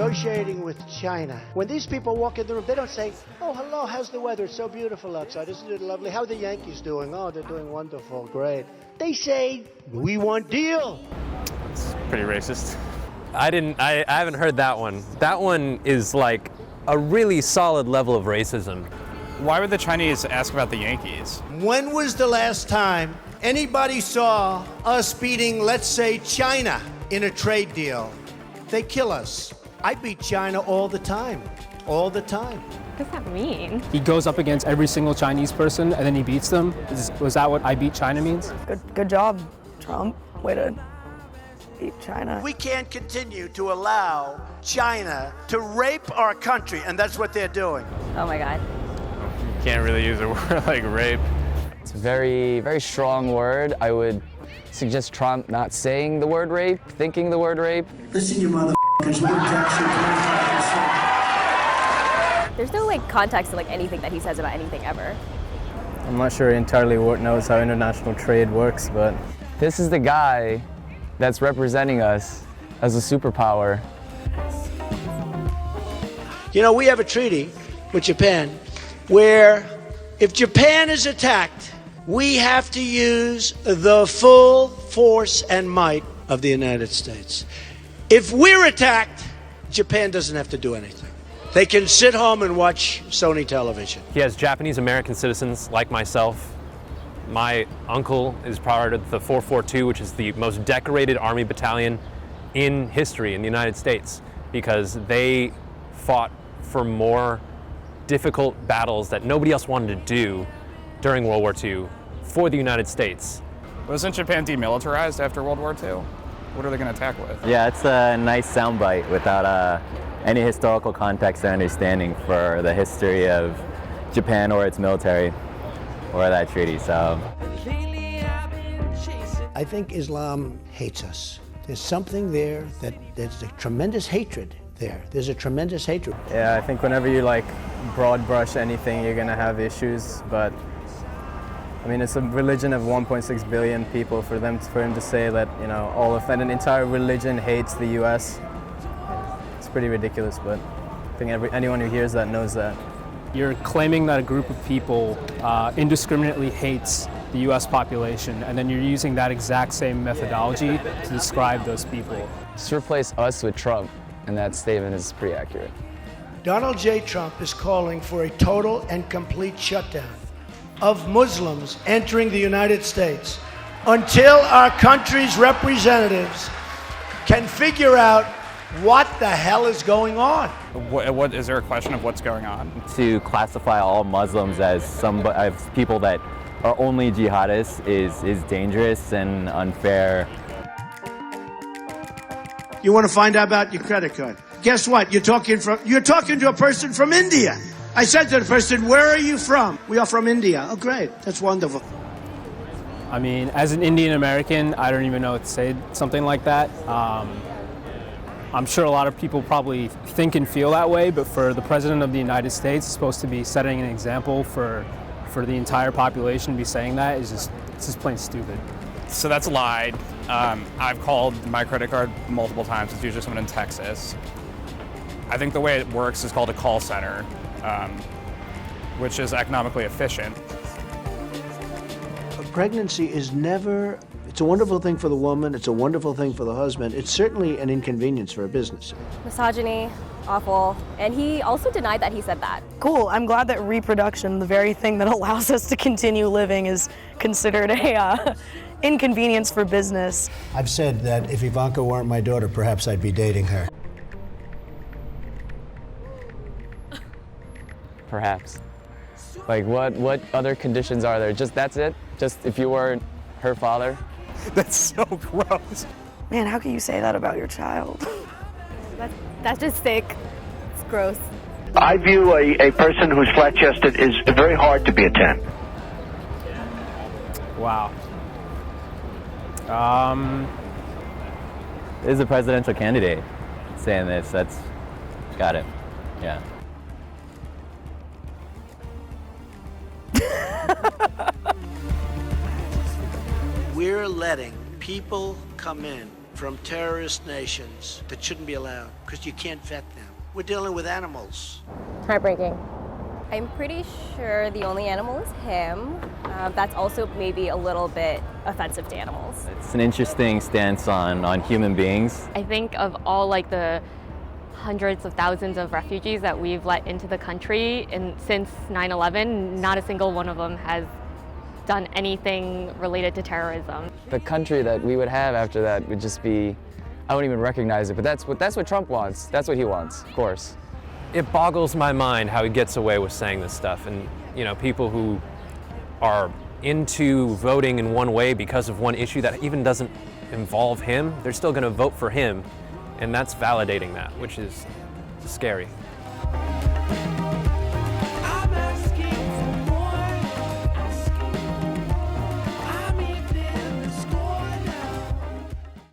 negotiating with China. When these people walk in the room, they don't say, oh, hello, how's the weather? It's so beautiful outside. Isn't it lovely? How are the Yankees doing? Oh, they're doing wonderful. Great. They say, we want deal. It's pretty racist. I haven't heard that one. That one is like a really solid level of racism. Why would the Chinese ask about the Yankees? When was the last time anybody saw us beating, let's say, China in a trade deal? They kill us. I beat China all the time. All the time. What does that mean? He goes up against every single Chinese person and then he beats them. Was that what I beat China means? Good job, Trump. Way to beat China. We can't continue to allow China to rape our country, and that's what they're doing. Oh my God. You can't really use a word like rape. It's a very, very strong word. I would suggest Trump not saying the word rape, thinking the word rape. Listen, you motherfuckers, we'll tax you. There's no like context to like anything that he says about anything ever. I'm not sure entirely what knows how international trade works, but This is the guy that's representing us as a superpower. You know, we have a treaty with Japan where if Japan is attacked, we have to use the full force and might of the United States. If we're attacked, Japan doesn't have to do anything. They can sit home and watch Sony television. He has Japanese American citizens like myself. My uncle is part of the 442, which is the most decorated Army battalion in history in the United States, because they fought for more difficult battles that nobody else wanted to do during World War II for the United States. Wasn't Japan demilitarized after World War II? What are they going to attack with? Yeah, it's a nice soundbite without any historical context or understanding for the history of Japan or its military or that treaty. So I think Islam hates us. There's something there that there's a tremendous hatred there. There's a tremendous hatred. yeah, I think whenever you like broad brush anything, you're gonna have issues. But I mean, it's a religion of 1.6 billion people. For him to say that, you know, all of that, an entire religion hates the U.S. It's pretty ridiculous. But I think anyone who hears that knows that. You're claiming that a group of people indiscriminately hates the U.S. population, and then you're using that exact same methodology to describe those people. Just replace us with Trump, and that statement is pretty accurate. Donald J. Trump is calling for a total and complete shutdown of Muslims entering the United States until our country's representatives can figure out what the hell is going on. What is there a question of what's going on? to classify all Muslims as people that are only jihadists is dangerous and unfair. You want to find out about your credit card? Guess what? You're talking to a person from India. I said to the person, where are you from? We are from India. Oh, great. That's wonderful. I mean, as an Indian American, I don't even know what to say something like that. I'm sure a lot of people probably think and feel that way, but for the President of the United States, supposed to be setting an example for the entire population to be saying that it's just plain stupid. So that's lied. I've called my credit card multiple times. It's usually someone in Texas. I think the way it works is called a call center, which is economically efficient. Pregnancy is never, it's a wonderful thing for the woman, it's a wonderful thing for the husband, it's certainly an inconvenience for a business. Misogyny, awful. And he also denied that he said that. Cool. I'm glad that reproduction, the very thing that allows us to continue living, is considered a inconvenience for business. I've said that if Ivanka weren't my daughter, perhaps I'd be dating her. Perhaps. Like what other conditions are there? Just that's it? Just if you weren't her father? That's so gross. Man, how can you say that about your child? That's just sick. It's gross. I view a person who's flat-chested is very hard to be a 10. Wow. This is a presidential candidate saying this. That's got it. Yeah. We're letting people come in from terrorist nations that shouldn't be allowed because you can't vet them. We're dealing with animals. Heartbreaking. I'm pretty sure the only animal is him. That's also maybe a little bit offensive to animals. It's an interesting stance on human beings. I think of all like the hundreds of thousands of refugees that we've let into the country, and since 9/11, not a single one of them has done anything related to terrorism. The country that we would have after that would just be, I wouldn't even recognize it, but that's what Trump wants. That's what he wants, of course. It boggles my mind how he gets away with saying this stuff. And, you know, people who are into voting in one way because of one issue that even doesn't involve him, they're still going to vote for him. And that's validating that, which is scary.